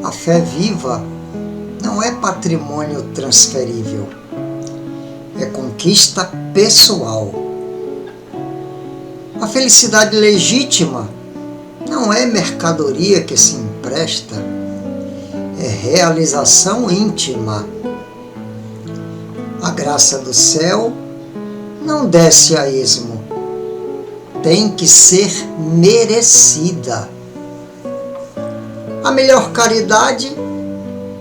A fé viva não é patrimônio transferível, é conquista pessoal. A felicidade legítima não é mercadoria que se empresta, é realização íntima. A graça do céu não desce a esmo, tem que ser merecida. A melhor caridade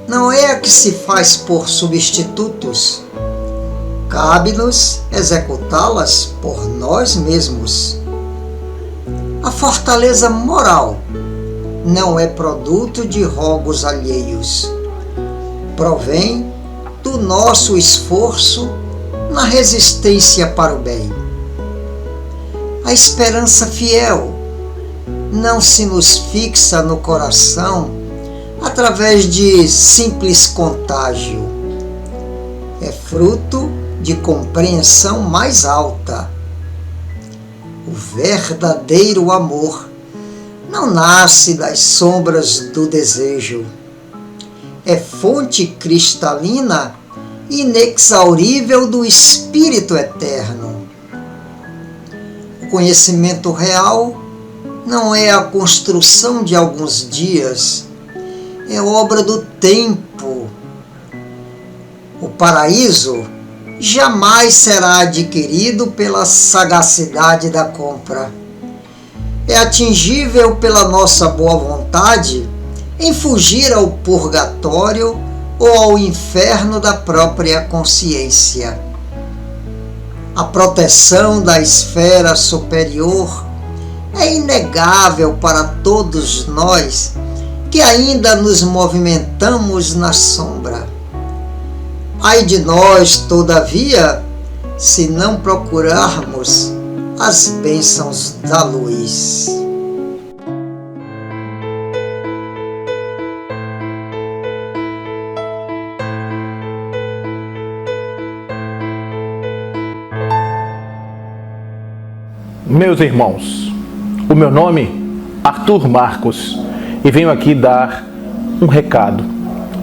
não é a que se faz por substitutos, cabe-nos executá-las por nós mesmos. A fortaleza moral não é produto de rogos alheios, provém do nosso esforço na resistência para o bem. A esperança fiel não se nos fixa no coração através de simples contágio. É fruto de compreensão mais alta. O verdadeiro amor não nasce das sombras do desejo. É fonte cristalina e inexaurível do Espírito Eterno. O conhecimento real não é a construção de alguns dias, é obra do tempo. O paraíso jamais será adquirido pela sagacidade da compra. É atingível pela nossa boa vontade em fugir ao purgatório ou ao inferno da própria consciência. A proteção da esfera superior é inegável para todos nós que ainda nos movimentamos na sombra. Ai de nós, todavia, se não procurarmos as bênçãos da luz. Meus irmãos, o meu nome é Arthur Marcos e venho aqui dar um recado,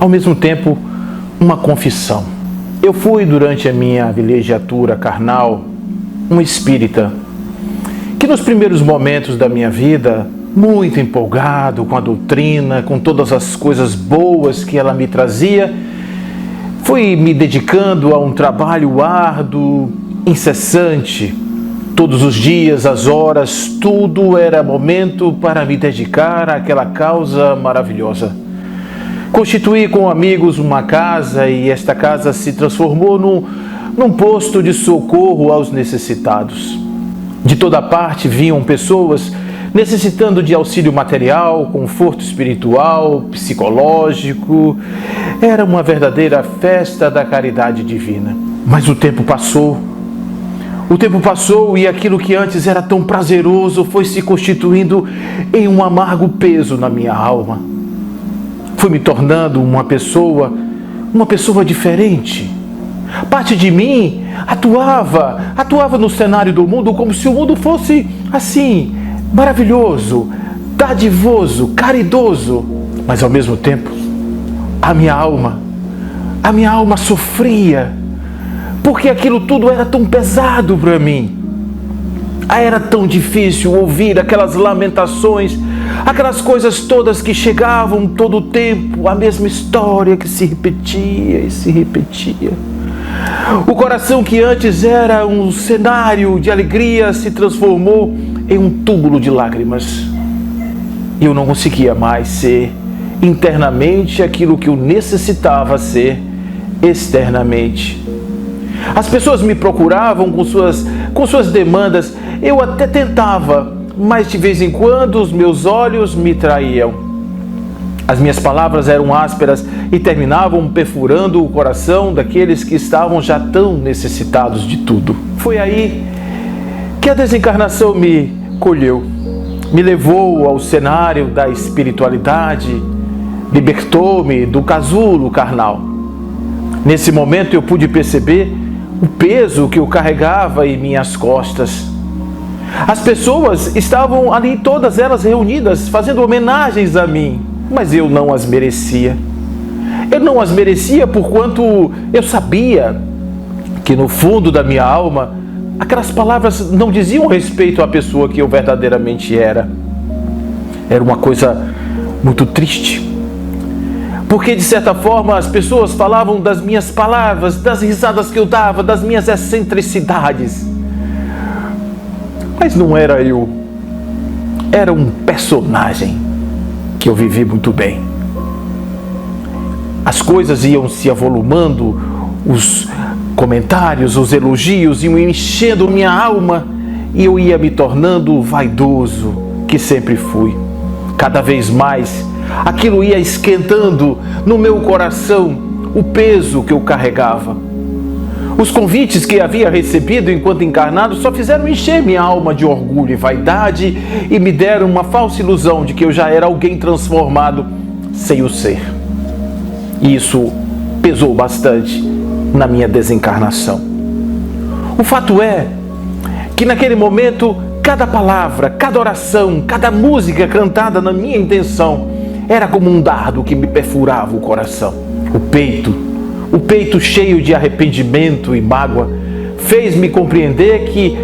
ao mesmo tempo uma confissão. Eu fui, durante a minha vilegiatura carnal, um espírita que nos primeiros momentos da minha vida, muito empolgado com a doutrina, com todas as coisas boas que ela me trazia, fui me dedicando a um trabalho árduo, incessante. Todos os dias, as horas, tudo era momento para me dedicar àquela causa maravilhosa. Constituí com amigos uma casa e esta casa se transformou num posto de socorro aos necessitados. De toda parte vinham pessoas necessitando de auxílio material, conforto espiritual, psicológico. Era uma verdadeira festa da caridade divina. Mas o tempo passou. O tempo passou e aquilo que antes era tão prazeroso foi se constituindo em um amargo peso na minha alma. Fui me tornando uma pessoa diferente. Parte de mim atuava no cenário do mundo como se o mundo fosse assim, maravilhoso, dadivoso, caridoso. Mas ao mesmo tempo, a minha alma sofria, porque aquilo tudo era tão pesado para mim. Era tão difícil ouvir aquelas lamentações, aquelas coisas todas que chegavam todo o tempo, a mesma história que se repetia e se repetia. O coração que antes era um cenário de alegria se transformou em um túmulo de lágrimas. E eu não conseguia mais ser internamente aquilo que eu necessitava ser externamente. As pessoas me procuravam com suas demandas. Eu até tentava, mas de vez em quando os meus olhos me traíam. As minhas palavras eram ásperas e terminavam perfurando o coração daqueles que estavam já tão necessitados de tudo. Foi aí que a desencarnação me colheu, me levou ao cenário da espiritualidade, libertou-me do casulo carnal. Nesse momento eu pude perceber o peso que eu carregava em minhas costas. As pessoas estavam ali, todas elas reunidas, fazendo homenagens a mim. mas eu não as merecia. Eu não as merecia porquanto eu sabia que no fundo da minha alma, aquelas palavras não diziam respeito à pessoa que eu verdadeiramente era. Era uma coisa muito triste. Porque, de certa forma, as pessoas falavam das minhas palavras, das risadas que eu dava, das minhas excentricidades. Mas não era eu. Era um personagem que eu vivi muito bem. As coisas iam se avolumando, os comentários, os elogios iam enchendo minha alma e eu ia me tornando o vaidoso que sempre fui. Cada vez mais, aquilo ia esquentando no meu coração o peso que eu carregava. Os convites que havia recebido enquanto encarnado só fizeram encher minha alma de orgulho e vaidade e me deram uma falsa ilusão de que eu já era alguém transformado sem o ser. E isso pesou bastante na minha desencarnação. O fato é que naquele momento, cada palavra, cada oração, cada música cantada na minha intenção era como um dardo que me perfurava o coração. O peito cheio de arrependimento e mágoa, fez-me compreender que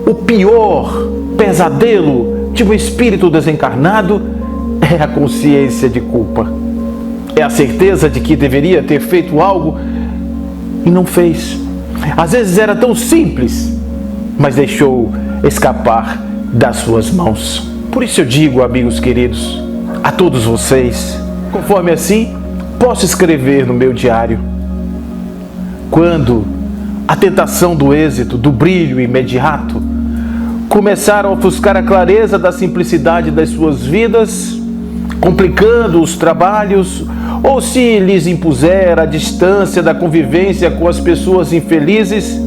o pior pesadelo de um espírito desencarnado é a consciência de culpa. É a certeza de que deveria ter feito algo e não fez. Às vezes era tão simples, mas deixou escapar das suas mãos. Por isso eu digo, amigos queridos, a todos vocês, conforme assim, posso escrever no meu diário. Quando a tentação do êxito, do brilho imediato, começaram a ofuscar a clareza da simplicidade das suas vidas, complicando os trabalhos, ou se lhes impuser a distância da convivência com as pessoas infelizes,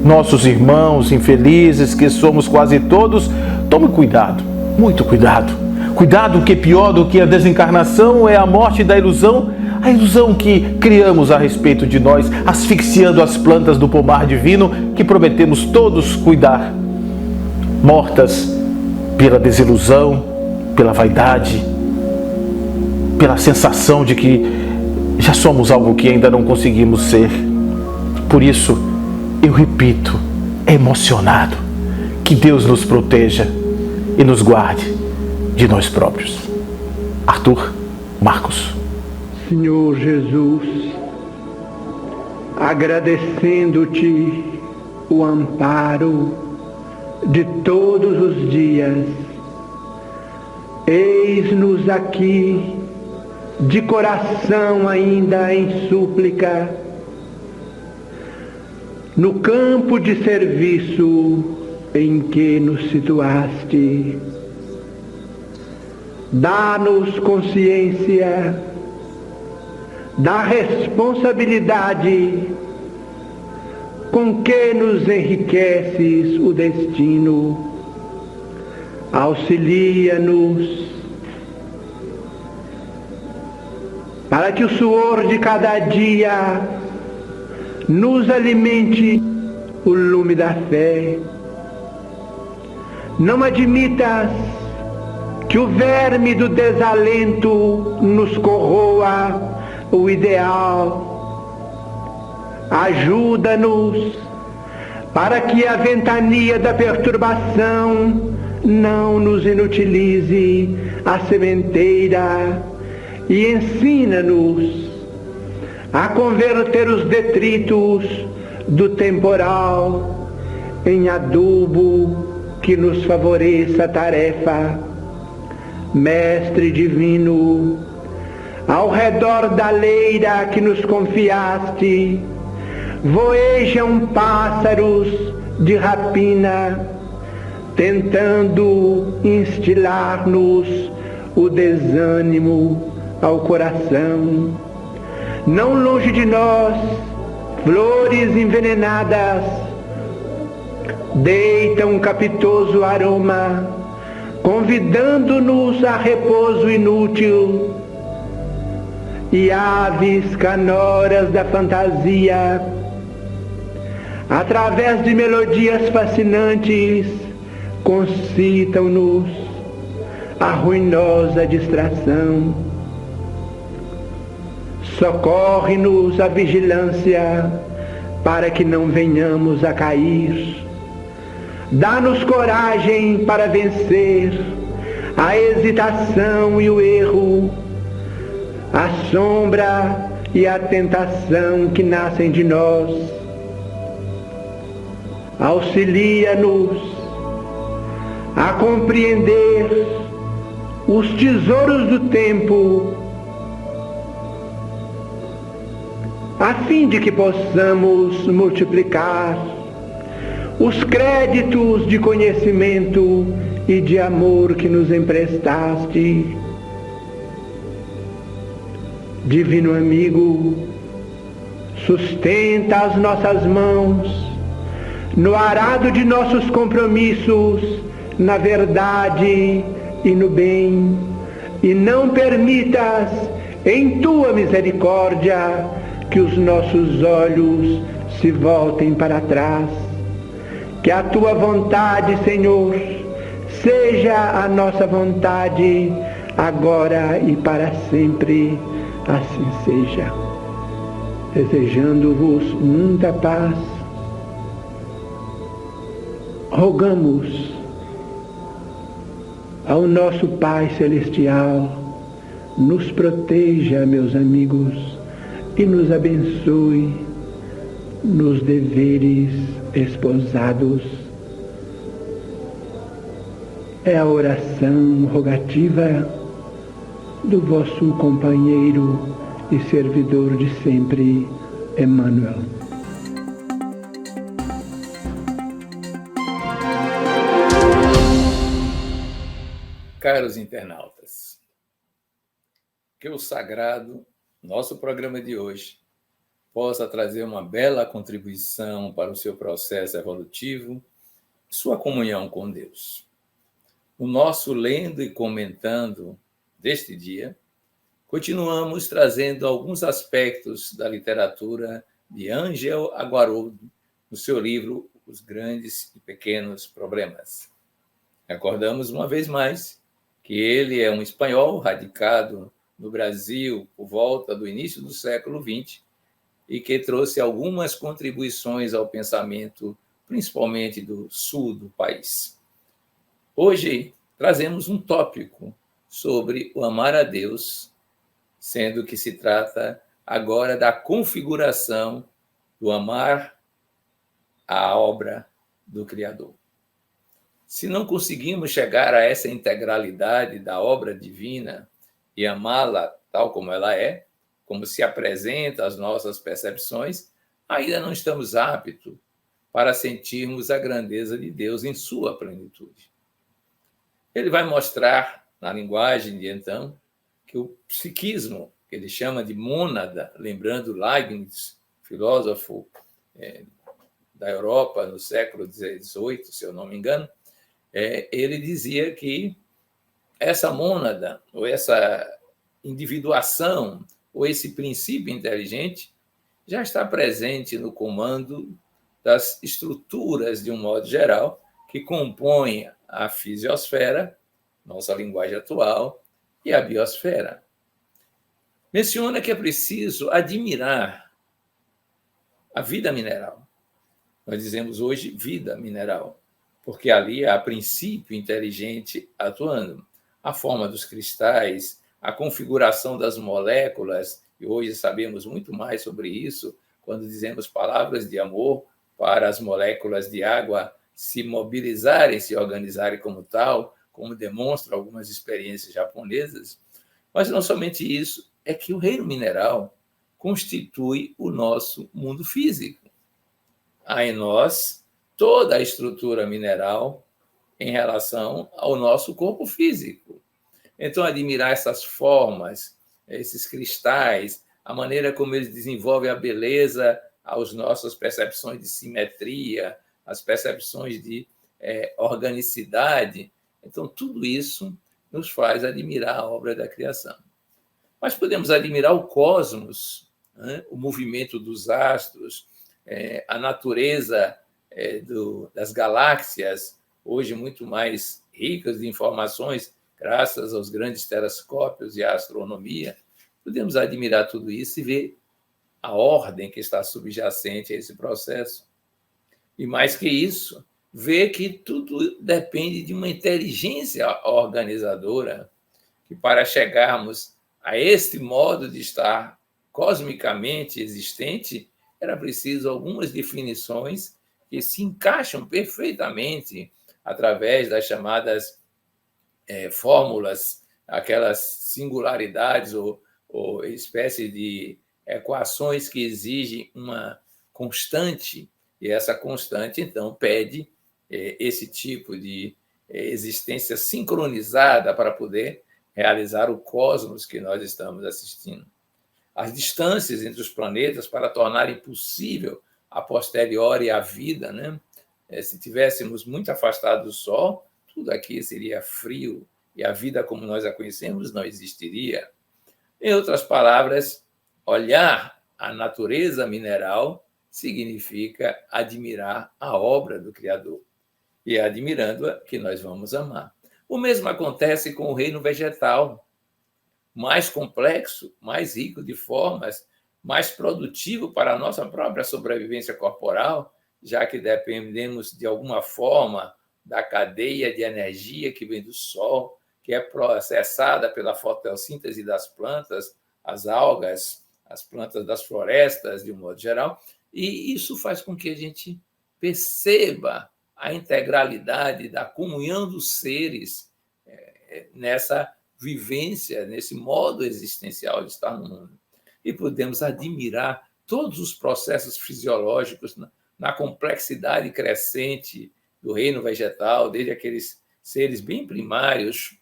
nossos irmãos infelizes, que somos quase todos, tome cuidado, muito cuidado. Cuidado, que pior do que a desencarnação é a morte da ilusão, a ilusão que criamos a respeito de nós, asfixiando as plantas do pomar divino que prometemos todos cuidar, mortas pela desilusão, pela vaidade, pela sensação de que já somos algo que ainda não conseguimos ser. Por isso, eu repito, emocionado, que Deus nos proteja e nos guarde de nós próprios. Arthur Marcos. Senhor Jesus, agradecendo-te o amparo de todos os dias, eis-nos aqui de coração ainda em súplica, no campo de serviço em que nos situaste. Dá-nos consciência da responsabilidade com que nos enriqueces o destino. Auxilia-nos para que o suor de cada dia nos alimente o lume da fé. Não admitas que o verme do desalento nos corroa o ideal. Ajuda-nos para que a ventania da perturbação não nos inutilize a sementeira, e ensina-nos a converter os detritos do temporal em adubo que nos favoreça a tarefa. Mestre divino, ao redor da leira que nos confiaste, voejam pássaros de rapina, tentando instilar-nos o desânimo ao coração. Não longe de nós, flores envenenadas deitam um capitoso aroma, convidando-nos a repouso inútil, e aves canoras da fantasia, através de melodias fascinantes, concitam-nos a ruinosa distração. Socorre-nos a vigilância, para que não venhamos a cair. Dá-nos coragem para vencer a hesitação e o erro, a sombra e a tentação que nascem de nós. Auxilia-nos a compreender os tesouros do tempo, a fim de que possamos multiplicar os créditos de conhecimento e de amor que nos emprestaste. Divino amigo, sustenta as nossas mãos no arado de nossos compromissos, na verdade e no bem, e não permitas, em tua misericórdia, que os nossos olhos se voltem para trás. Que a tua vontade, Senhor, seja a nossa vontade, agora e para sempre. Assim seja. Desejando-vos muita paz, rogamos ao nosso Pai Celestial, nos proteja, meus amigos, e nos abençoe nos deveres esposados. É a oração rogativa do vosso companheiro e servidor de sempre, Emmanuel. Caros internautas, que o sagrado, nosso programa de hoje, possa trazer uma bela contribuição para o seu processo evolutivo, sua comunhão com Deus. O nosso lendo e comentando deste dia, continuamos trazendo alguns aspectos da literatura de Ângel Aguarudo, no seu livro Os Grandes e Pequenos Problemas. Recordamos uma vez mais que ele é um espanhol radicado no Brasil por volta do início do século XX e que trouxe algumas contribuições ao pensamento, principalmente do sul do país. Hoje trazemos um tópico sobre o amar a Deus, sendo que se trata agora da configuração do amar a obra do Criador. Se não conseguimos chegar a essa integralidade da obra divina e amá-la tal como ela é, como se apresenta às nossas percepções, ainda não estamos aptos para sentirmos a grandeza de Deus em sua plenitude. Ele vai mostrar, na linguagem de então, que o psiquismo, que ele chama de mônada, lembrando Leibniz, filósofo da Europa no século XVIII, se eu não me engano, ele dizia que essa mônada, ou essa individuação, ou esse princípio inteligente, já está presente no comando das estruturas, de um modo geral, que compõem a fisiosfera, nossa linguagem atual, e a biosfera. Menciona que é preciso admirar a vida mineral. Nós dizemos hoje vida mineral, porque ali há princípio inteligente atuando. A forma dos cristais, a configuração das moléculas, e hoje sabemos muito mais sobre isso, quando dizemos palavras de amor para as moléculas de água se mobilizarem, se organizarem como tal, como demonstram algumas experiências japonesas. Mas não somente isso, é que o reino mineral constitui o nosso mundo físico. Há em nós toda a estrutura mineral em relação ao nosso corpo físico. Então, admirar essas formas, esses cristais, a maneira como eles desenvolvem a beleza às nossas percepções de simetria, as percepções de organicidade. Então, tudo isso nos faz admirar a obra da criação. Mas podemos admirar o cosmos, né? O movimento dos astros, a natureza das galáxias, hoje muito mais ricas de informações, graças aos grandes telescópios e à astronomia. podemos admirar tudo isso e ver a ordem que está subjacente a esse processo. E mais que isso, ver que tudo depende de uma inteligência organizadora, que para chegarmos a este modo de estar cosmicamente existente, era preciso algumas definições que se encaixam perfeitamente através das chamadas fórmulas, aquelas singularidades ou espécie de equações que exigem uma constante, e essa constante, então, pede esse tipo de existência sincronizada para poder realizar o cosmos que nós estamos assistindo. As distâncias entre os planetas para tornarem possível a posteriori a vida, né? Se tivéssemos muito afastado do Sol, tudo aqui seria frio e a vida como nós a conhecemos não existiria. Em outras palavras, olhar a natureza mineral significa admirar a obra do Criador. E é admirando-a que nós vamos amar. O mesmo acontece com o reino vegetal, mais complexo, mais rico de formas, mais produtivo para a nossa própria sobrevivência corporal, já que dependemos de alguma forma da cadeia de energia que vem do Sol, que é processada pela fotossíntese das plantas, as algas, as plantas das florestas, de um modo geral, e isso faz com que a gente perceba a integralidade da comunhão dos seres nessa vivência, nesse modo existencial de estar no mundo. E podemos admirar todos os processos fisiológicos na complexidade crescente do reino vegetal, desde aqueles seres bem primários,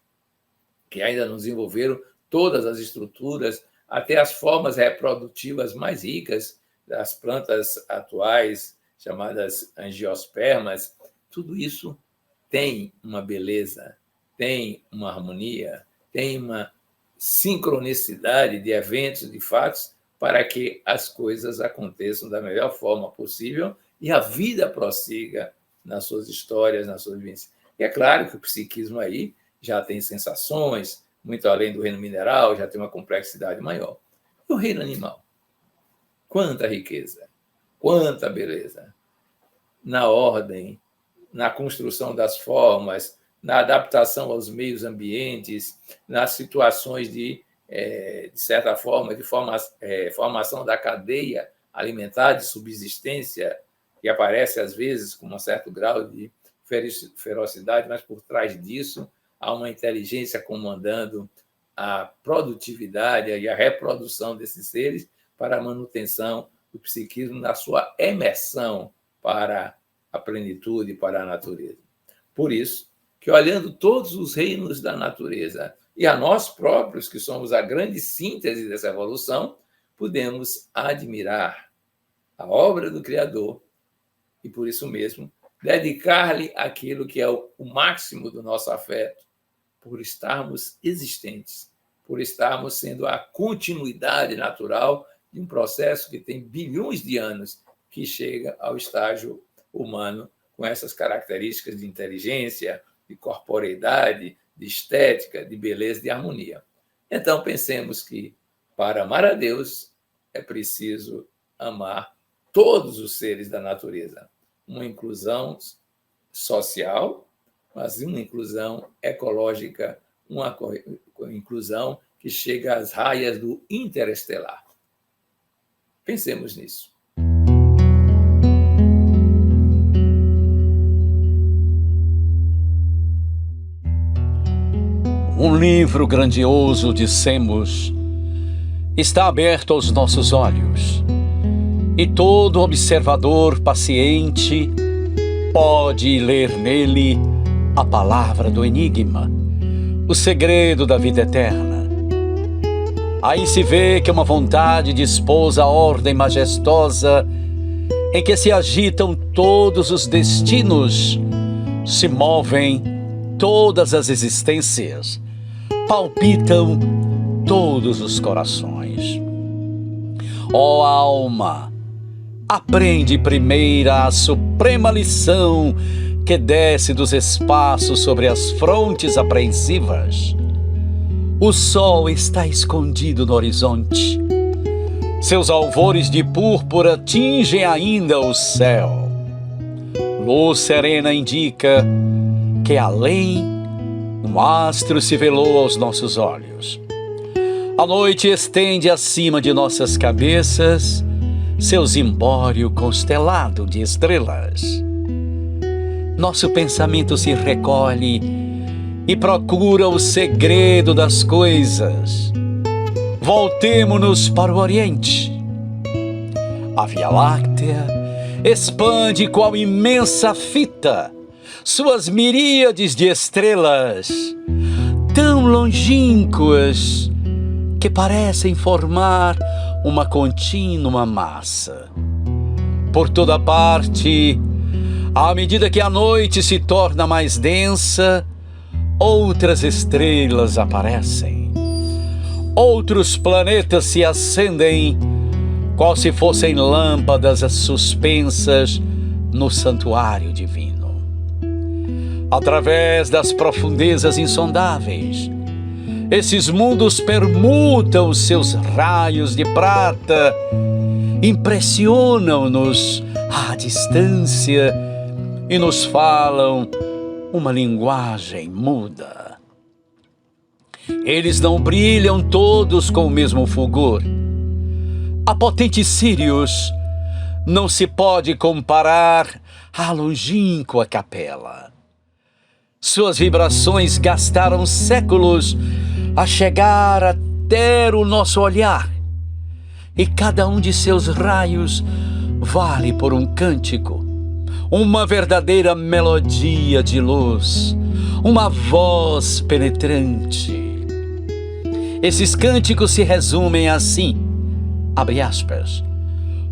que ainda não desenvolveram todas as estruturas, até as formas reprodutivas mais ricas das plantas atuais, chamadas angiospermas. Tudo isso tem uma beleza, tem uma harmonia, tem uma sincronicidade de eventos, de fatos, para que as coisas aconteçam da melhor forma possível e a vida prossiga nas suas histórias, nas suas vivências. E é claro que o psiquismo aí já tem sensações, muito além do reino mineral, já tem uma complexidade maior. E o reino animal? Quanta riqueza, quanta beleza! Na ordem, na construção das formas, na adaptação aos meios ambientes, nas situações de certa forma, de formação da cadeia alimentar, de subsistência, que aparece às vezes com um certo grau de ferocidade, mas por trás disso há uma inteligência comandando a produtividade e a reprodução desses seres para a manutenção do psiquismo na sua emersão para a plenitude, para a natureza. Por isso, que olhando todos os reinos da natureza e a nós próprios, que somos a grande síntese dessa evolução, podemos admirar a obra do Criador e, por isso mesmo, dedicar-lhe aquilo que é o máximo do nosso afeto, por estarmos existentes, por estarmos sendo a continuidade natural de um processo que tem bilhões de anos, que chega ao estágio humano com essas características de inteligência, de corporeidade, de estética, de beleza, de harmonia. Então, pensemos que, para amar a Deus, é preciso amar todos os seres da natureza. Uma inclusão social, mas uma inclusão ecológica, uma inclusão que chega às raias do interestelar. Pensemos nisso. Um livro grandioso, dissemos, está aberto aos nossos olhos, e todo observador paciente pode ler nele a palavra do enigma, o segredo da vida eterna. Aí se vê que uma vontade dispôs a ordem majestosa em que se agitam todos os destinos, se movem todas as existências, palpitam todos os corações. Ó alma, aprende primeira a suprema lição que desce dos espaços sobre as frontes apreensivas. O sol está escondido no horizonte. Seus alvores de púrpura tingem ainda o céu. Luz serena indica que além um astro se velou aos nossos olhos. A noite estende acima de nossas cabeças seu zimbório constelado de estrelas. Nosso pensamento se recolhe e procura o segredo das coisas. Voltemo-nos para o Oriente. A Via Láctea expande qual imensa fita suas miríades de estrelas, tão longínquas que parecem formar uma contínua massa. Por toda parte, à medida que a noite se torna mais densa, outras estrelas aparecem. Outros planetas se acendem, qual se fossem lâmpadas suspensas no santuário divino. Através das profundezas insondáveis, esses mundos permutam seus raios de prata, impressionam-nos à distância e nos falam uma linguagem muda. Eles não brilham todos com o mesmo fulgor. A potente Sírius não se pode comparar à longínqua Capela. Suas vibrações gastaram séculos a chegar até o nosso olhar, e cada um de seus raios vale por um cântico, uma verdadeira melodia de luz, uma voz penetrante. Esses cânticos se resumem assim, abre aspas: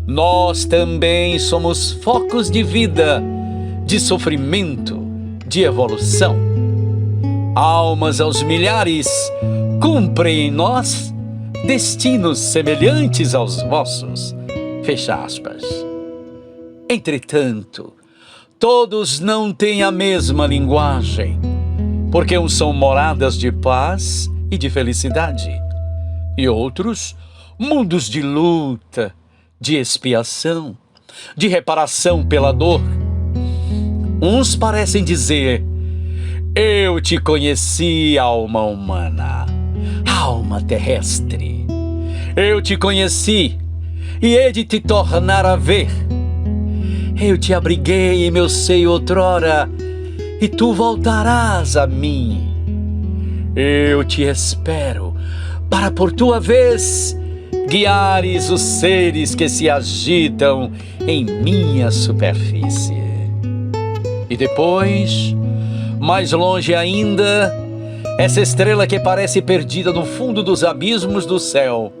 nós também somos focos de vida, de sofrimento, de evolução. Almas aos milhares cumprem em nós destinos semelhantes aos vossos. Fecha aspas. Entretanto, todos não têm a mesma linguagem, porque uns são moradas de paz e de felicidade, e outros mundos de luta, de expiação, de reparação pela dor. Uns parecem dizer: eu te conheci, alma humana, alma terrestre. Eu te conheci e hei de te tornar a ver. Eu te abriguei em meu seio outrora e tu voltarás a mim. Eu te espero para por tua vez guiares os seres que se agitam em minha superfície. E depois, mais longe ainda, essa estrela que parece perdida no fundo dos abismos do céu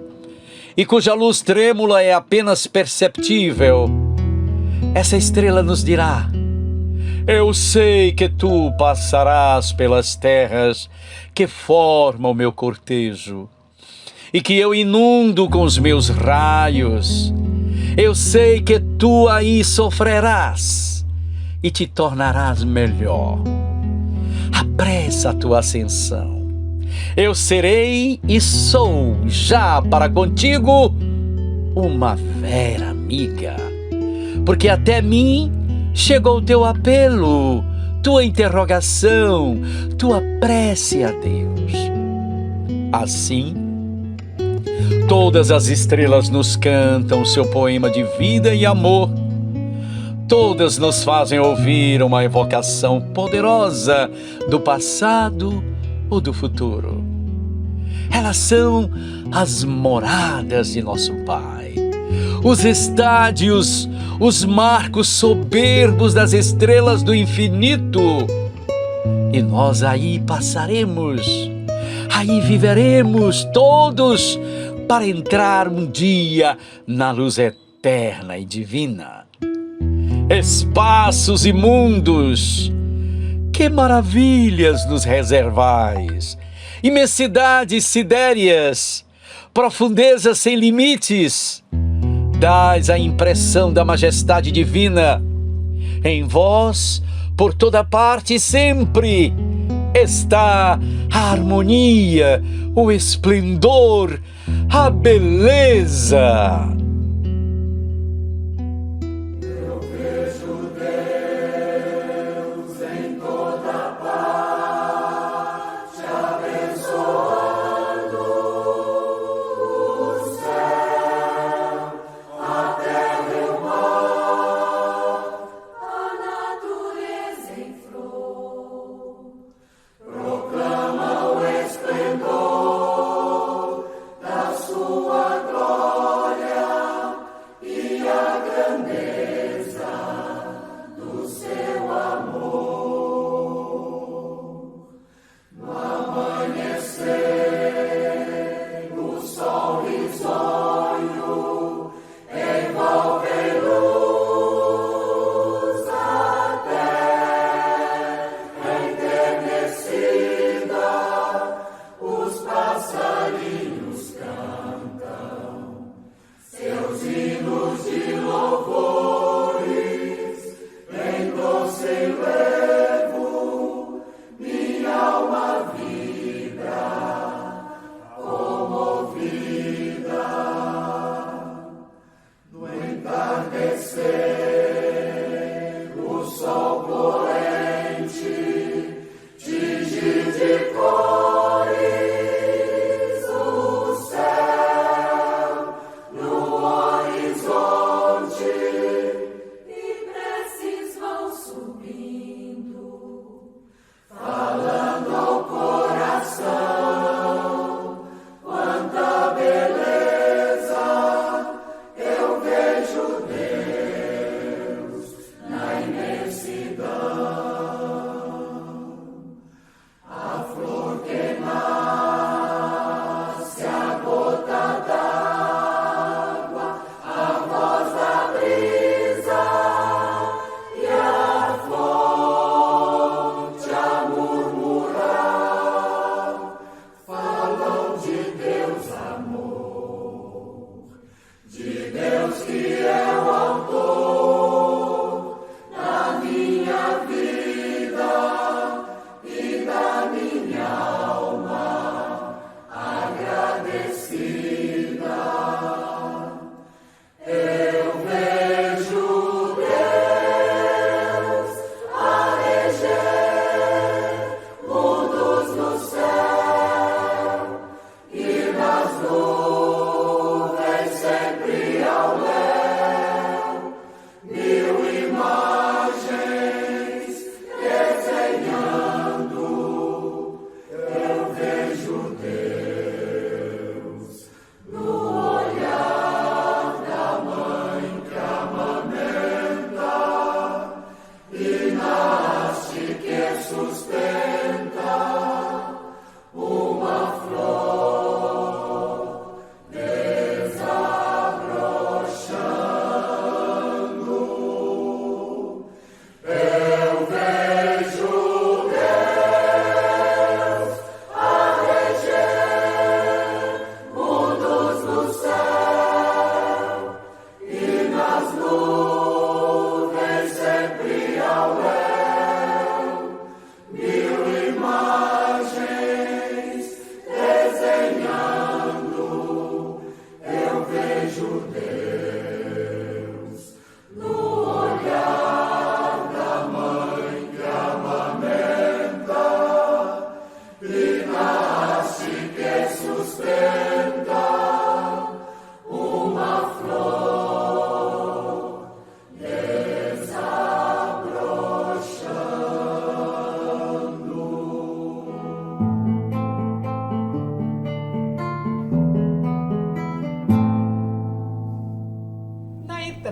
e cuja luz trêmula é apenas perceptível. Essa estrela nos dirá: eu sei que tu passarás pelas terras que formam o meu cortejo e que eu inundo com os meus raios. Eu sei que tu aí sofrerás e te tornarás melhor. Apressa a tua ascensão. Eu serei e sou já para contigo uma vera amiga, porque até mim chegou o teu apelo, tua interrogação, tua prece a Deus. Assim, todas as estrelas nos cantam seu poema de vida e amor. Todas nos fazem ouvir uma evocação poderosa do passado ou do futuro. Elas são as moradas de nosso Pai, os estádios, os marcos soberbos das estrelas do infinito. E nós aí passaremos, aí viveremos todos para entrar um dia na luz eterna e divina. Espaços e mundos, que maravilhas nos reservais! Imensidades sidéreas, profundezas sem limites, dais a impressão da majestade divina. Em vós, por toda parte e sempre, está a harmonia, o esplendor, a beleza.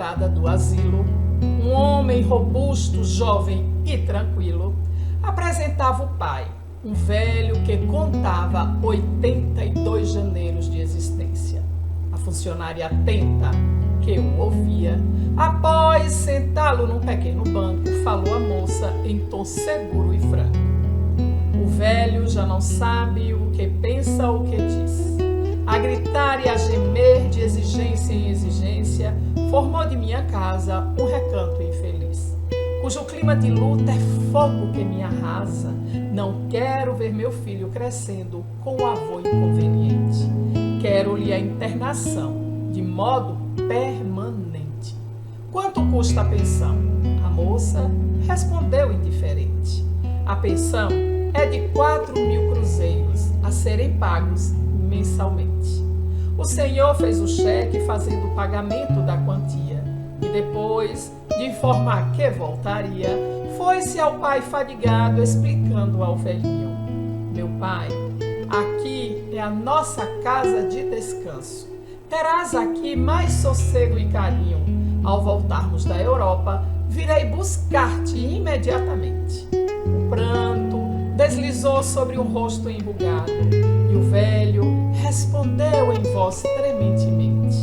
entrada do asilo, um homem robusto, jovem e tranquilo, apresentava o pai, um velho que contava 82 janeiros de existência. A funcionária atenta, que o ouvia, após sentá-lo num pequeno banco, falou à moça em tom seguro e franco. O velho já não sabe o que pensa ou o que diz. A gritar e a gemer de exigência em exigência, formou de minha casa um recanto infeliz. cujo clima de luta é fogo que me arrasa. Não quero ver meu filho crescendo com o avô inconveniente. Quero-lhe a internação, de modo permanente. Quanto custa a pensão? A moça respondeu indiferente. A pensão é de 4.000 cruzeiros, a serem pagos mensalmente. O senhor fez o cheque fazendo o pagamento da quantia e depois de informar que voltaria, foi-se ao pai fadigado explicando ao velhinho: meu pai, aqui é a nossa casa de descanso. Terás aqui mais sossego e carinho. Ao voltarmos da Europa, virei buscar-te imediatamente. O pranto deslizou sobre um rosto enrugado e o velho respondeu em voz trementemente: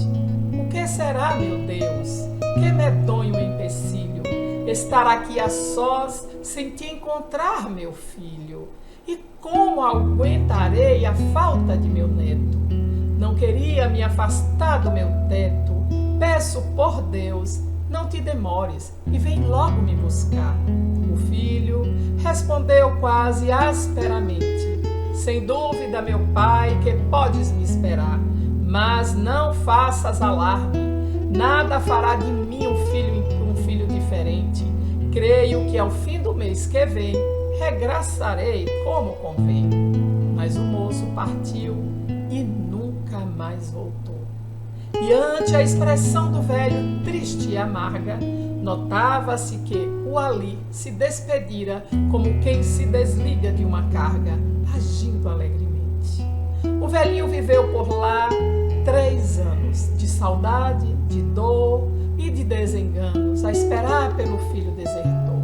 o que será, meu Deus? Que medonho empecilho estar aqui a sós sem te encontrar, meu filho. E como aguentarei a falta de meu neto? Não queria me afastar do meu teto. Peço por Deus, não te demores e vem logo me buscar. O filho respondeu quase asperamente: sem dúvida, meu pai, que podes me esperar, mas não faças alarme. Nada fará de mim um filho diferente. Creio que ao fim do mês que vem regressarei como convém. Mas o moço partiu e nunca mais voltou. E ante a expressão do velho triste e amarga, notava-se que o ali se despedira como quem se desliga de uma carga, agindo alegremente. O velhinho viveu por lá 3 anos, de saudade, de dor e de desenganos, a esperar pelo filho desertor.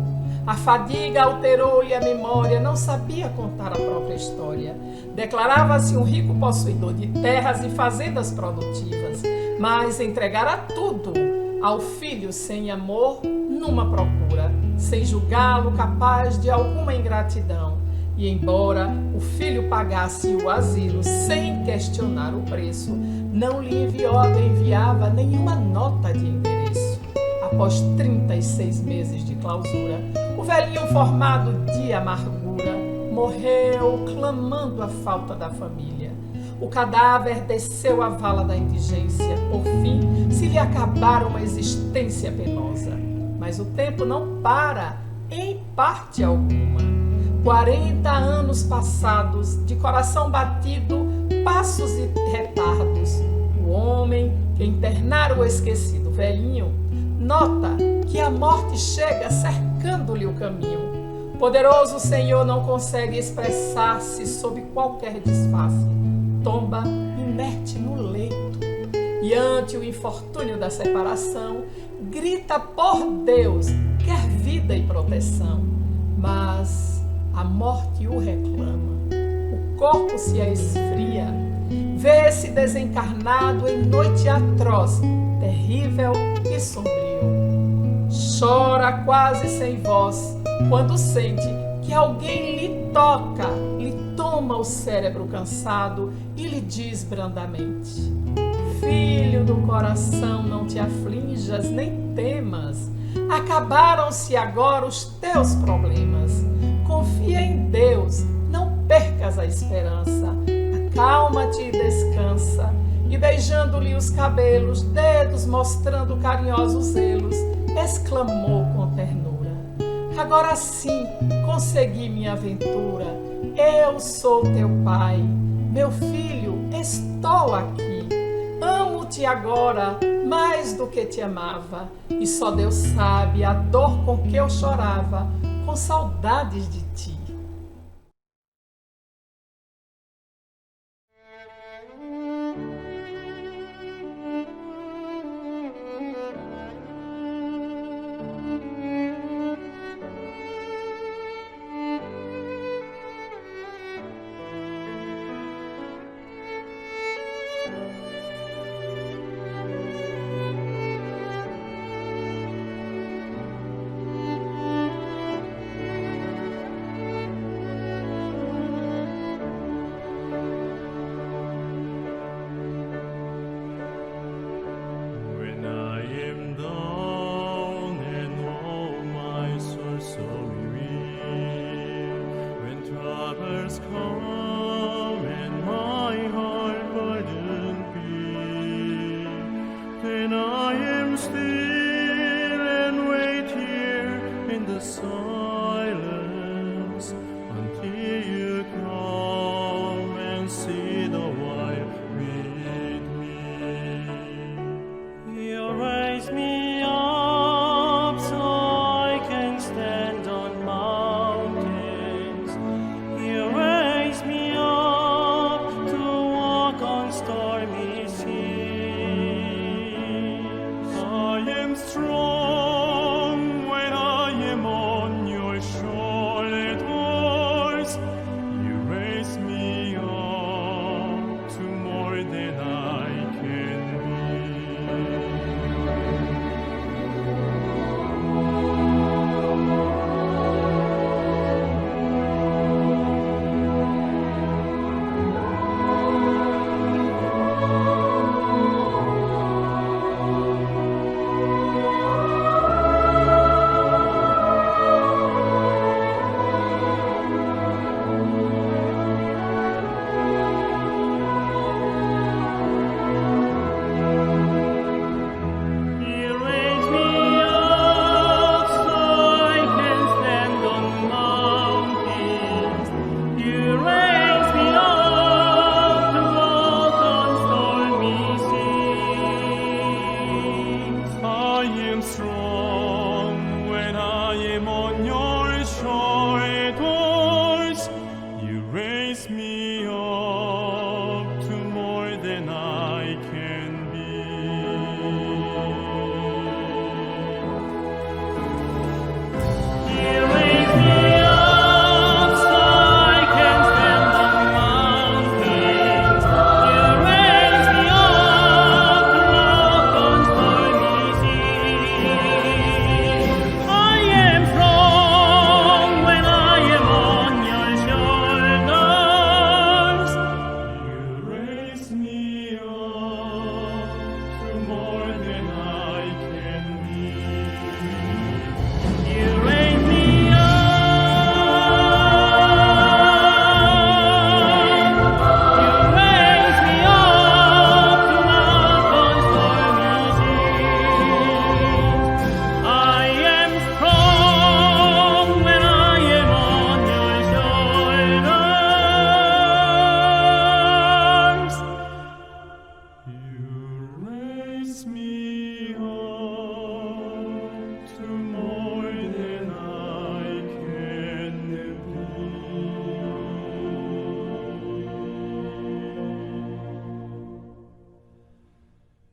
A fadiga alterou-lhe a memória, não sabia contar a própria história. Declarava-se um rico possuidor de terras e fazendas produtivas, mas entregara tudo ao filho sem amor, numa procura, sem julgá-lo capaz de alguma ingratidão. E embora o filho pagasse o asilo sem questionar o preço, não lhe enviava nenhuma nota de endereço. Após 36 meses de clausura, o velhinho formado de amargura morreu clamando a falta da família. O cadáver desceu a vala da indigência. Por fim, se lhe acabara uma existência penosa. Mas o tempo não para, em parte alguma. 40 anos passados, de coração batido, passos e retardos. O homem que internara o esquecido velhinho nota que a morte chega cercando-lhe o caminho. Poderoso Senhor não consegue expressar-se sob qualquer disfarce. Tomba inerte no leito e ante o infortúnio da separação, grita por Deus, quer vida e proteção. Mas a morte o reclama, o corpo se esfria, vê-se desencarnado em noite atroz, terrível e sombrio. Chora quase sem voz quando sente que alguém lhe toca, lhe toma o cérebro cansado e lhe diz brandamente: filho do coração, não te aflinjas nem temas, acabaram-se agora os teus problemas. Confia em Deus, não percas a esperança, acalma-te e descansa. E beijando-lhe os cabelos, dedos mostrando carinhosos zelos, exclamou com ternura: agora sim consegui minha aventura. Eu sou teu pai, meu filho, estou aqui. Amo-te agora mais do que te amava, e só Deus sabe a dor com que eu chorava, com saudades de ti. when I am still and wait here in the silence until you come and sit a while with me. You raise me up so I can stand on mountains. You raise me up to walk on stormy seas. I am strong when I am on your shoulders. You raise me up to more than I can You raise me up so I can stand on mountains. You raise me up to walk on stormy seas. I am strong when I am on your shoulders. You raise me up to more than I can be. You raise me up so I can stand on mountains. You raise me up to walk on stormy seas. I am strong when I am on your shoulders. You raise me up to more than I can be. You raise me up. You raise me up to walk on stormy seas. I am strong when I am on your shoulders. You raise me up to more than I can be.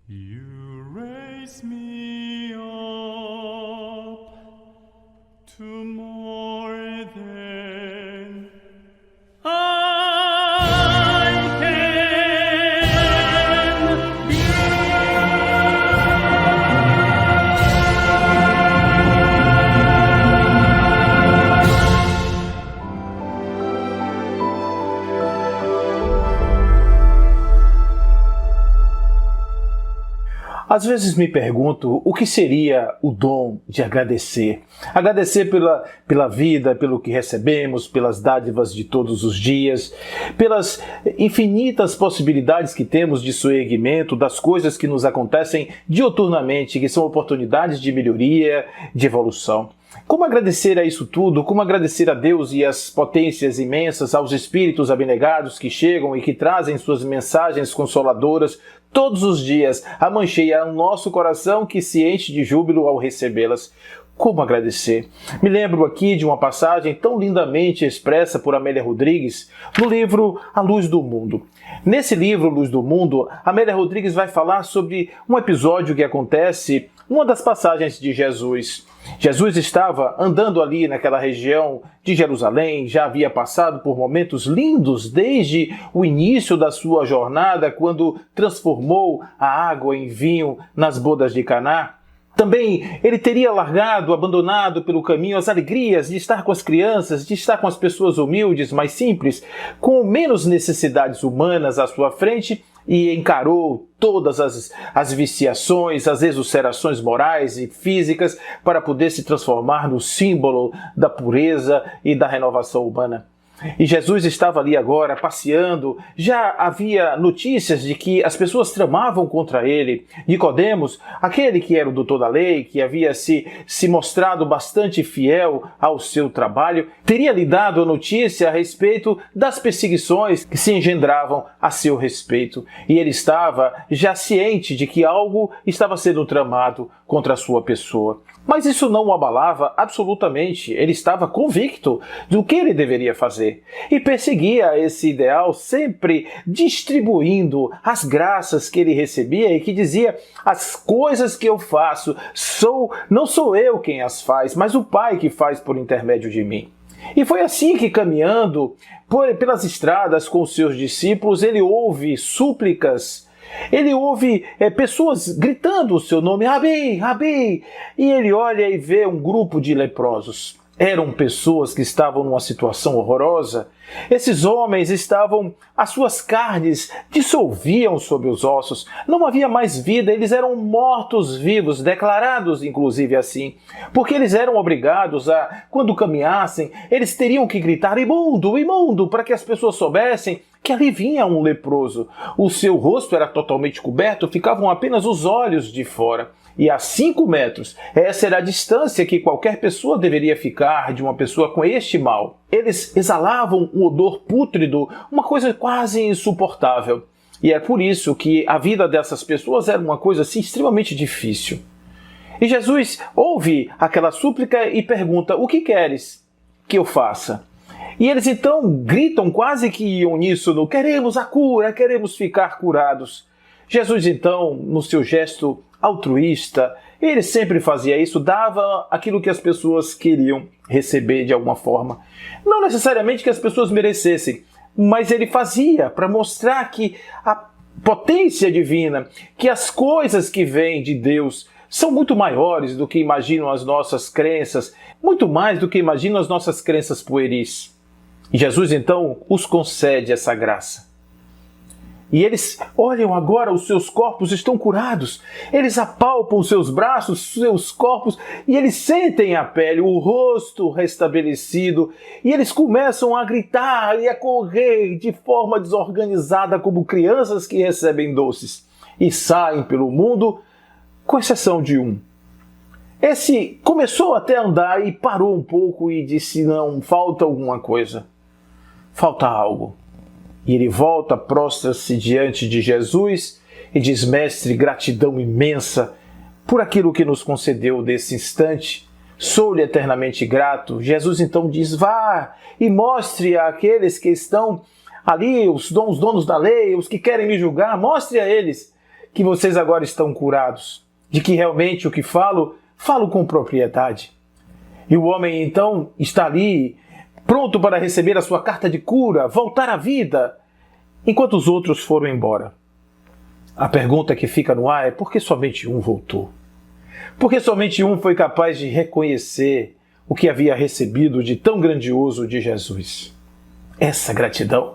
You raise me up to more than I can be. Às vezes me pergunto o que seria o dom de agradecer. Agradecer pela vida, pelo que recebemos, pelas dádivas de todos os dias, pelas infinitas possibilidades que temos de soerguimento, das coisas que nos acontecem diuturnamente, que são oportunidades de melhoria, de evolução. Como agradecer a isso tudo? Como agradecer a Deus e às potências imensas, aos espíritos abnegados que chegam e que trazem suas mensagens consoladoras todos os dias a mancheiar o nosso coração que se enche de júbilo ao recebê-las? Como agradecer? Me lembro aqui de uma passagem tão lindamente expressa por Amélia Rodrigues no livro A Luz do Mundo. Nesse livro, Luz do Mundo, Amélia Rodrigues vai falar sobre um episódio que acontece numa das passagens de Jesus. Jesus estava andando ali naquela região de Jerusalém, já havia passado por momentos lindos desde o início da sua jornada, quando transformou a água em vinho nas bodas de Caná. Também ele teria largado, abandonado pelo caminho as alegrias de estar com as crianças, de estar com as pessoas humildes, mais simples, com menos necessidades humanas à sua frente, e encarou todas as viciações, as exulcerações morais e físicas para poder se transformar no símbolo da pureza e da renovação humana. E Jesus estava ali agora passeando. Já havia notícias de que as pessoas tramavam contra ele. Nicodemos, aquele que era o doutor da lei, que havia se mostrado bastante fiel ao seu trabalho, teria lhe dado a notícia a respeito das perseguições que se engendravam a seu respeito. E ele estava já ciente de que algo estava sendo tramado contra a sua pessoa. Mas isso não o abalava absolutamente. Ele estava convicto do que ele deveria fazer e perseguia esse ideal, sempre distribuindo as graças que ele recebia e que dizia: as coisas que eu faço, não sou eu quem as faz, mas o Pai que faz por intermédio de mim. E foi assim que, caminhando pelas estradas com os seus discípulos, ele ouve súplicas. Ele ouve pessoas gritando o seu nome, Rabi, Rabi, e ele olha e vê um grupo de leprosos. Eram pessoas que estavam numa situação horrorosa. Esses homens as suas carnes dissolviam sob os ossos. Não havia mais vida, eles eram mortos-vivos, declarados inclusive assim. Porque eles eram obrigados quando caminhassem, eles teriam que gritar imundo, imundo, para que as pessoas soubessem que ali vinha um leproso. O seu rosto era totalmente coberto, ficavam apenas os olhos de fora. E a 5 metros, essa era a distância que qualquer pessoa deveria ficar de uma pessoa com este mal. Eles exalavam um odor pútrido, uma coisa quase insuportável. E é por isso que a vida dessas pessoas era uma coisa assim extremamente difícil. E Jesus ouve aquela súplica e pergunta: o que queres que eu faça? E eles então gritam quase que uníssono: queremos a cura, queremos ficar curados. Jesus então, no seu gesto altruísta, ele sempre fazia isso, dava aquilo que as pessoas queriam receber de alguma forma. Não necessariamente que as pessoas merecessem, mas ele fazia para mostrar que a potência divina, que as coisas que vêm de Deus são muito maiores do que imaginam as nossas crenças, muito mais do que imaginam as nossas crenças pueris. E Jesus então os concede essa graça. E eles olham agora, os seus corpos estão curados. Eles apalpam os seus braços, seus corpos, e eles sentem a pele, o rosto restabelecido. E eles começam a gritar e a correr de forma desorganizada, como crianças que recebem doces. E saem pelo mundo, com exceção de um. Esse começou até a andar e parou um pouco e disse: não, falta alguma coisa. Falta algo. E ele volta, prostra-se diante de Jesus e diz: mestre, gratidão imensa por aquilo que nos concedeu desse instante. Sou-lhe eternamente grato. Jesus então diz: vá e mostre àqueles que estão ali, os donos da lei, os que querem me julgar, mostre a eles que vocês agora estão curados, de que realmente o que falo com propriedade. E o homem então está ali, pronto para receber a sua carta de cura, voltar à vida, enquanto os outros foram embora. A pergunta que fica no ar é: por que somente um voltou? Por que somente um foi capaz de reconhecer o que havia recebido de tão grandioso de Jesus? Essa gratidão.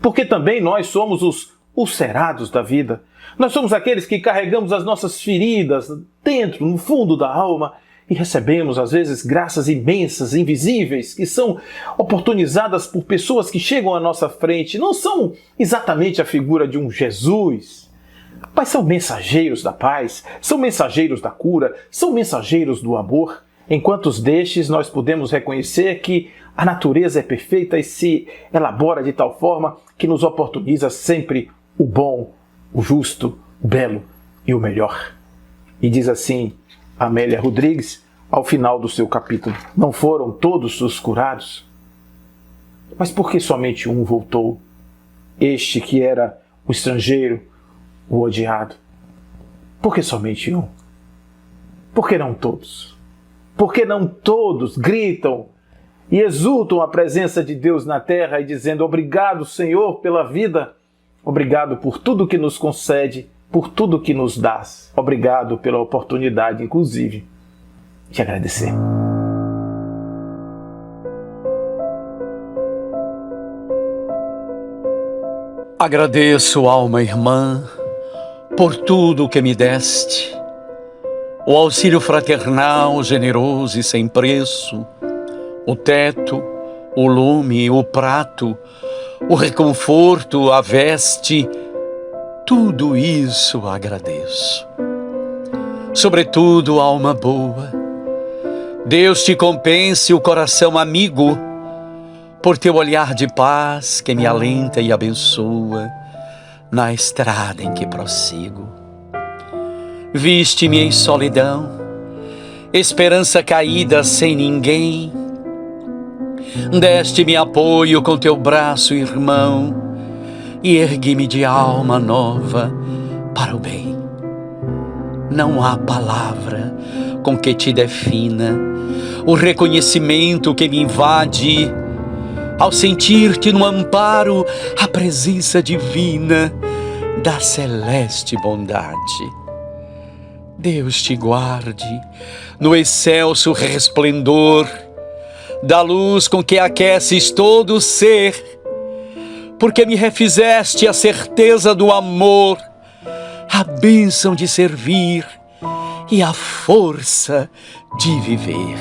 Porque também nós somos os ulcerados da vida. Nós somos aqueles que carregamos as nossas feridas dentro, no fundo da alma, e recebemos, às vezes, graças imensas, invisíveis, que são oportunizadas por pessoas que chegam à nossa frente. Não são exatamente a figura de um Jesus, mas são mensageiros da paz, são mensageiros da cura, são mensageiros do amor. Enquanto destes, nós podemos reconhecer que a natureza é perfeita e se elabora de tal forma que nos oportuniza sempre o bom, o justo, o belo e o melhor. E diz assim Amélia Rodrigues, ao final do seu capítulo: não foram todos os curados? Mas por que somente um voltou? Este que era o estrangeiro, o odiado. Por que somente um? Por que não todos? Por que não todos gritam e exultam a presença de Deus na terra e dizendo: obrigado, Senhor, pela vida, obrigado por tudo que nos concede, por tudo que nos dás. Obrigado pela oportunidade, inclusive, de agradecer. Agradeço, alma irmã, por tudo que me deste, o auxílio fraternal, generoso e sem preço, o teto, o lume, o prato, o reconforto, a veste, tudo isso agradeço. Sobretudo, alma boa, Deus te compense o coração amigo, por teu olhar de paz que me alenta e abençoa na estrada em que prossigo. Viste-me em solidão, esperança caída sem ninguém. Deste-me apoio com teu braço, irmão, e ergui-me de alma nova para o bem. Não há palavra com que te defina o reconhecimento que me invade ao sentir-te no amparo a presença divina da celeste bondade. Deus te guarde no excelso resplendor da luz com que aqueces todo o ser, porque me refizeste a certeza do amor, a bênção de servir e a força de viver.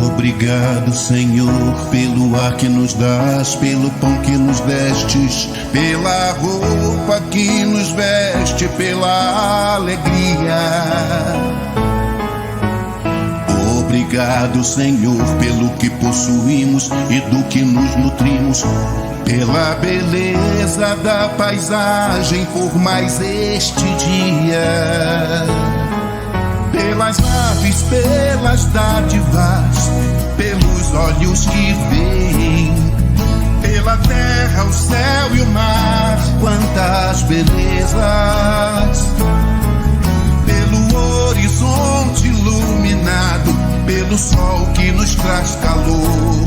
Obrigado, Senhor, pelo ar que nos dás, pelo pão que nos destes, pela roupa que nos veste, pela alegria. Obrigado, Senhor, pelo que possuímos e do que nos nutrimos, pela beleza da paisagem, por mais este dia. Pelas aves, pelas dádivas, pelos olhos que veem, pela terra, o céu e o mar, quantas belezas. Pelo horizonte iluminado, pelo sol que nos traz calor,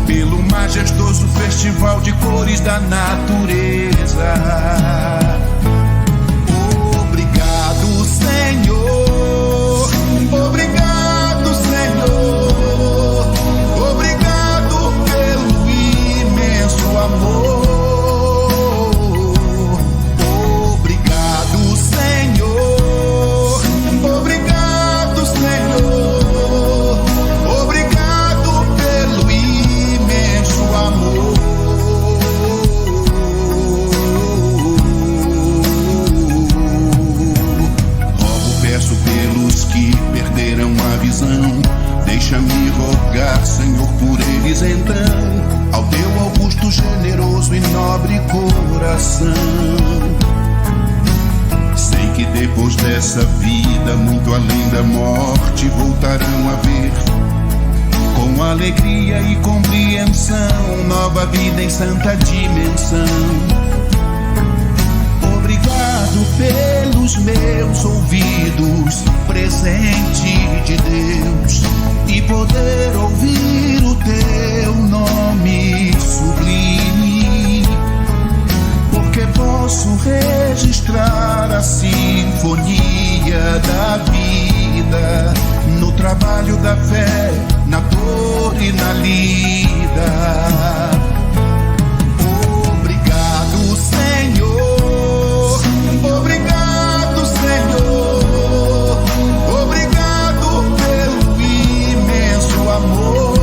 pelo majestoso festival de cores da natureza. Obrigado, Senhor. Obrigado, Senhor. Obrigado pelo imenso amor. Obrigado, Senhor. Obrigado, Senhor. Obrigado pelo imenso amor. Pelos que perderam a visão, deixa-me rogar, Senhor, por eles então, ao teu augusto, generoso e nobre coração. Sei que depois dessa vida, muito além da morte, voltarão a ver com alegria e compreensão nova vida em santa dimensão. Obrigado pelos meus ouvidos, presente de Deus, e poder ouvir o teu nome sublime, porque posso registrar a sinfonia da vida, no trabalho da fé, na dor e na lida. Obrigado, Senhor. Obrigado, Senhor. Obrigado pelo imenso amor.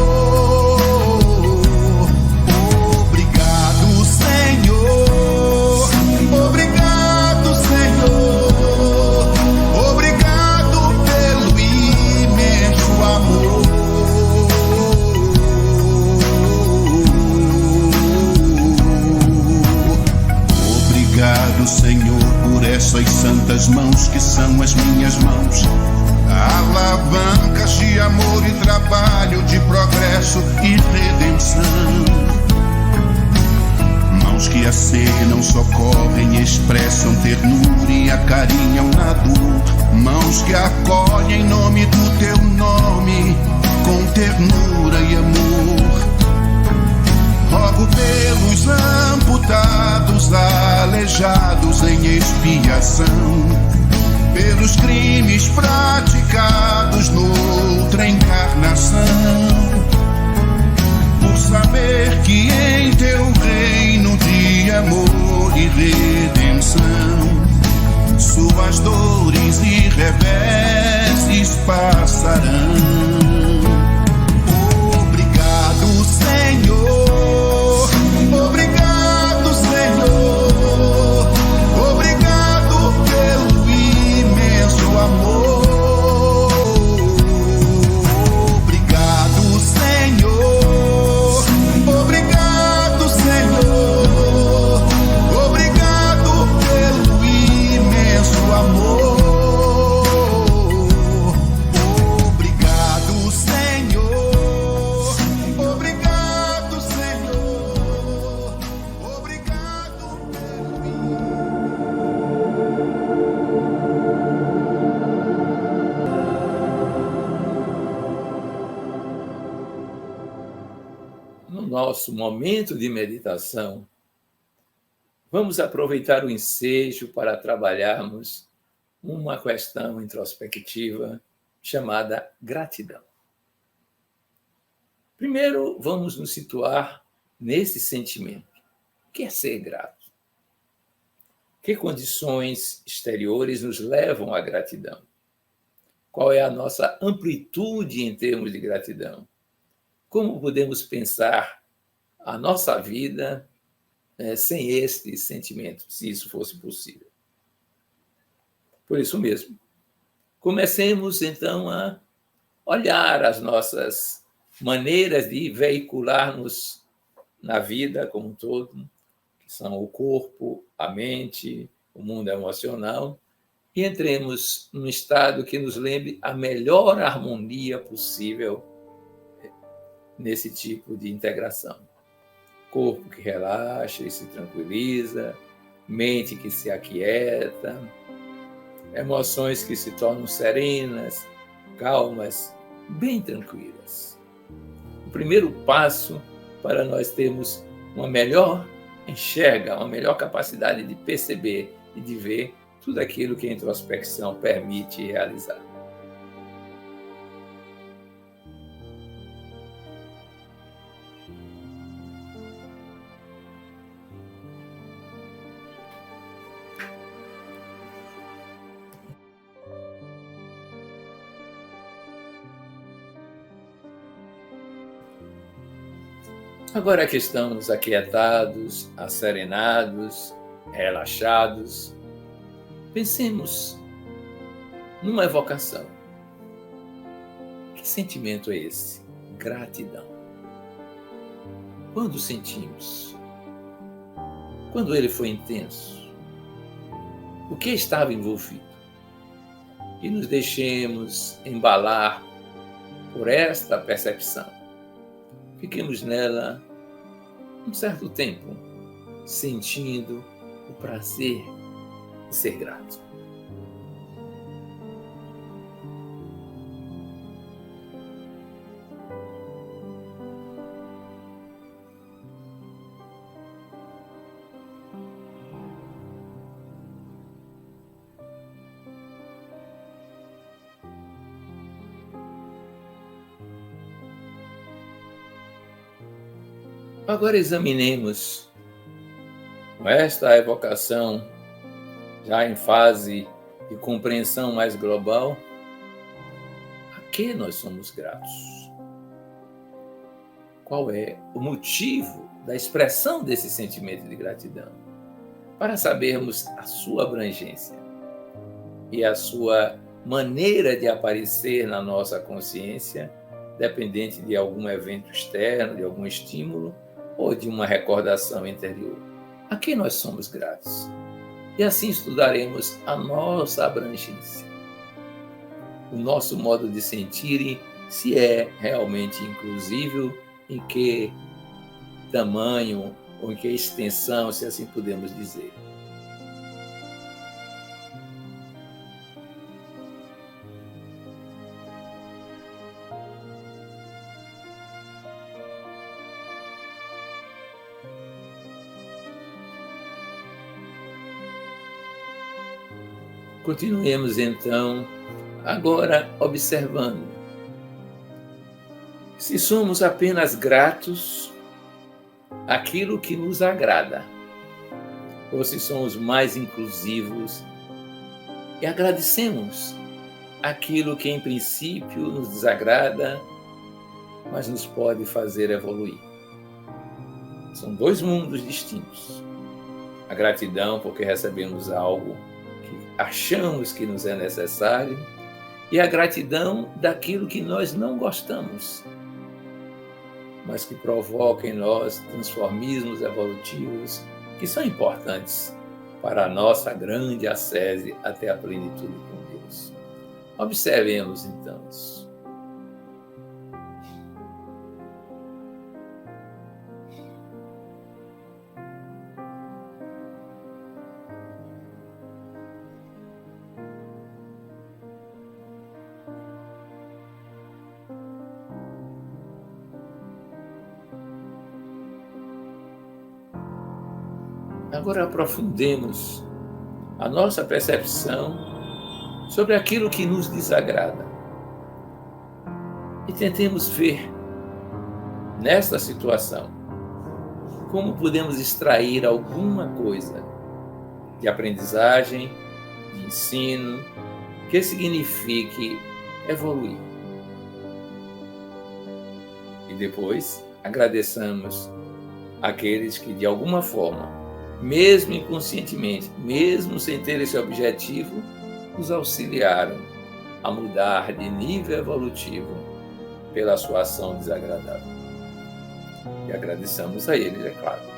Obrigado, Senhor. Obrigado, Senhor. Obrigado pelo imenso amor. Obrigado, Senhor, por essas santas mãos que são as minhas mãos, alavancas de amor e trabalho, de progresso e redenção. Mãos que acenam, socorrem, expressam ternura e acarinham na dor. Mãos que acolhem em nome do teu nome, com ternura e amor. Rogo pelos amputados, aleijados em expiação, pelos crimes praticados noutra encarnação, por saber que em as dores e reveses passarão. Obrigado, Senhor. Obrigado, Senhor. Obrigado pelo imenso amor. Obrigado, Senhor. Obrigado, Senhor. Obrigado pelo imenso amor. Obrigado, Senhor. Obrigado, Senhor. Obrigado pelo No nosso momento de meditação, vamos aproveitar o ensejo para trabalharmos uma questão introspectiva chamada gratidão. Primeiro, vamos nos situar nesse sentimento. O que é ser grato? Que condições exteriores nos levam à gratidão? Qual é a nossa amplitude em termos de gratidão? Como podemos pensar a nossa vida sem este sentimento, se isso fosse possível? Por isso mesmo, comecemos então a olhar as nossas maneiras de veicularmos na vida como um todo, que são o corpo, a mente, o mundo emocional, e entremos num estado que nos lembre a melhor harmonia possível nesse tipo de integração. Corpo que relaxa e se tranquiliza, mente que se aquieta, emoções que se tornam serenas, calmas, bem tranquilas. O primeiro passo para nós termos uma melhor uma melhor capacidade de perceber e de ver tudo aquilo que a introspecção permite realizar. Agora que estamos aquietados, asserenados, relaxados, pensemos numa evocação. Que sentimento é esse? Gratidão. Quando sentimos? Quando ele foi intenso? O que estava envolvido? E nos deixemos embalar por esta percepção. Fiquemos nela um certo tempo, sentindo o prazer de ser grato. Agora examinemos, com esta evocação, já em fase de compreensão mais global, a que nós somos gratos? Qual é o motivo da expressão desse sentimento de gratidão? Para sabermos a sua abrangência e a sua maneira de aparecer na nossa consciência, dependente de algum evento externo, de algum estímulo, ou de uma recordação interior. A quem nós somos gratos? E assim estudaremos a nossa abrangência, o nosso modo de sentir, se é realmente inclusivo, em que tamanho ou em que extensão, se assim podemos dizer. Continuemos então, agora observando. Se somos apenas gratos àquilo que nos agrada, ou se somos mais inclusivos e agradecemos aquilo que em princípio nos desagrada, mas nos pode fazer evoluir. São dois mundos distintos. A gratidão porque recebemos algo que achamos que nos é necessário e a gratidão daquilo que nós não gostamos, mas que provoca em nós transformismos evolutivos que são importantes para a nossa grande ascese até a plenitude com Deus. Observemos então isso. Agora aprofundemos a nossa percepção sobre aquilo que nos desagrada e tentemos ver nesta situação como podemos extrair alguma coisa de aprendizagem, de ensino, que signifique evoluir. E depois agradeçamos àqueles que de alguma forma, mesmo inconscientemente, mesmo sem ter esse objetivo, nos auxiliaram a mudar de nível evolutivo pela sua ação desagradável. E agradeçamos a eles, é claro.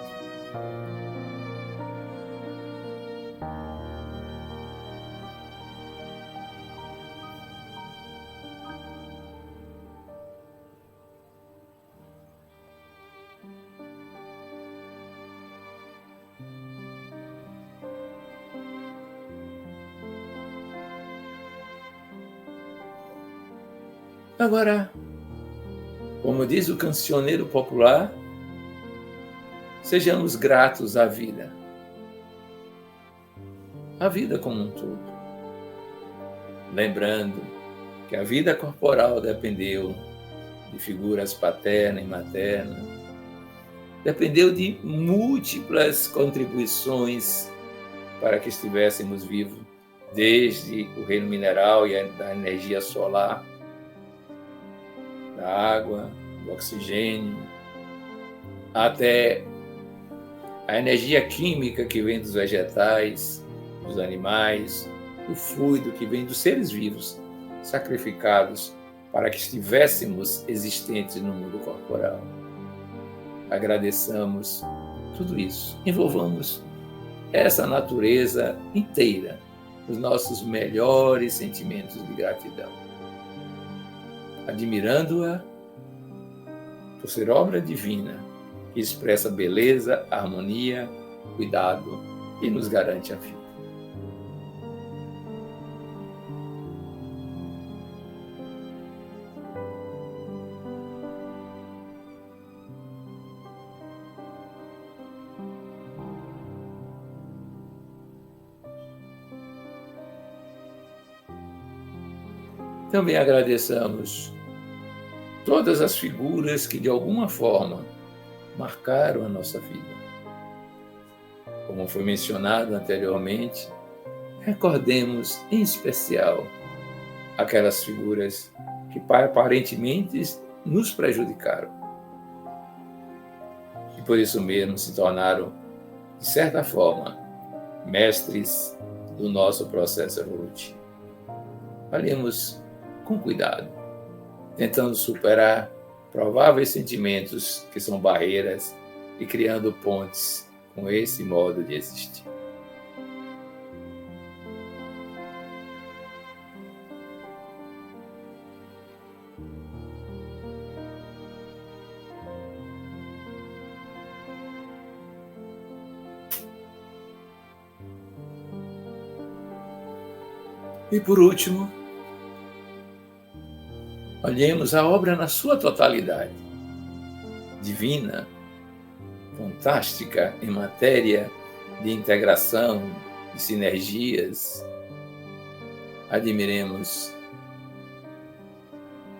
Agora, como diz o cancioneiro popular, sejamos gratos à vida como um todo. Lembrando que a vida corporal dependeu de figuras paterna e materna, dependeu de múltiplas contribuições para que estivéssemos vivos, desde o reino mineral e da energia solar, da água, do oxigênio, até a energia química que vem dos vegetais, dos animais, do fluido que vem dos seres vivos, sacrificados para que estivéssemos existentes no mundo corporal. Agradeçamos tudo isso. Envolvamos essa natureza inteira nos nossos melhores sentimentos de gratidão, admirando-a por ser obra divina que expressa beleza, harmonia, cuidado e nos garante a vida. Também agradeçamos todas as figuras que, de alguma forma, marcaram a nossa vida. Como foi mencionado anteriormente, recordemos, em especial, aquelas figuras que aparentemente nos prejudicaram. E por isso mesmo se tornaram, de certa forma, mestres do nosso processo evolutivo. Olhemos com cuidado, tentando superar prováveis sentimentos que são barreiras e criando pontes com esse modo de existir. E por último, olhemos a obra na sua totalidade, divina, fantástica em matéria de integração, de sinergias. Admiremos,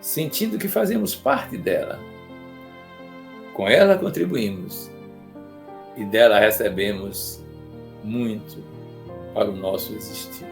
sentindo que fazemos parte dela. Com ela contribuímos e dela recebemos muito para o nosso existir.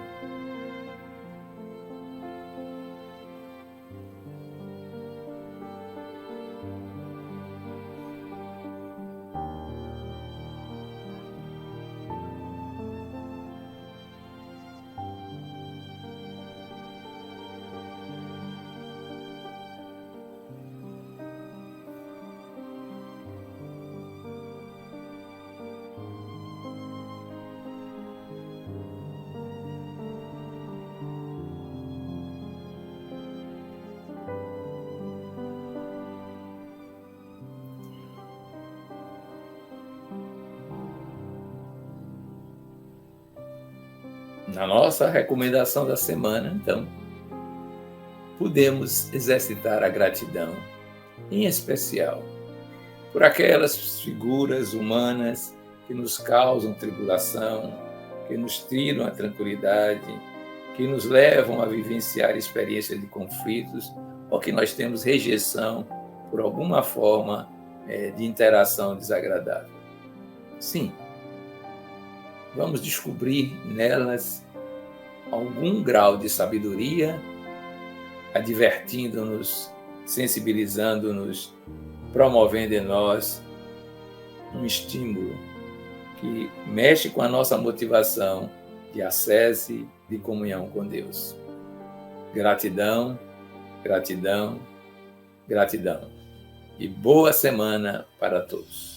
Na nossa recomendação da semana, então, podemos exercitar a gratidão, em especial, por aquelas figuras humanas que nos causam tribulação, que nos tiram a tranquilidade, que nos levam a vivenciar experiências de conflitos ou que nós temos rejeição por alguma forma de interação desagradável. Sim, vamos descobrir nelas algum grau de sabedoria, advertindo-nos, sensibilizando-nos, promovendo em nós um estímulo que mexe com a nossa motivação de ascese, de comunhão com Deus. Gratidão, gratidão, gratidão. E boa semana para todos.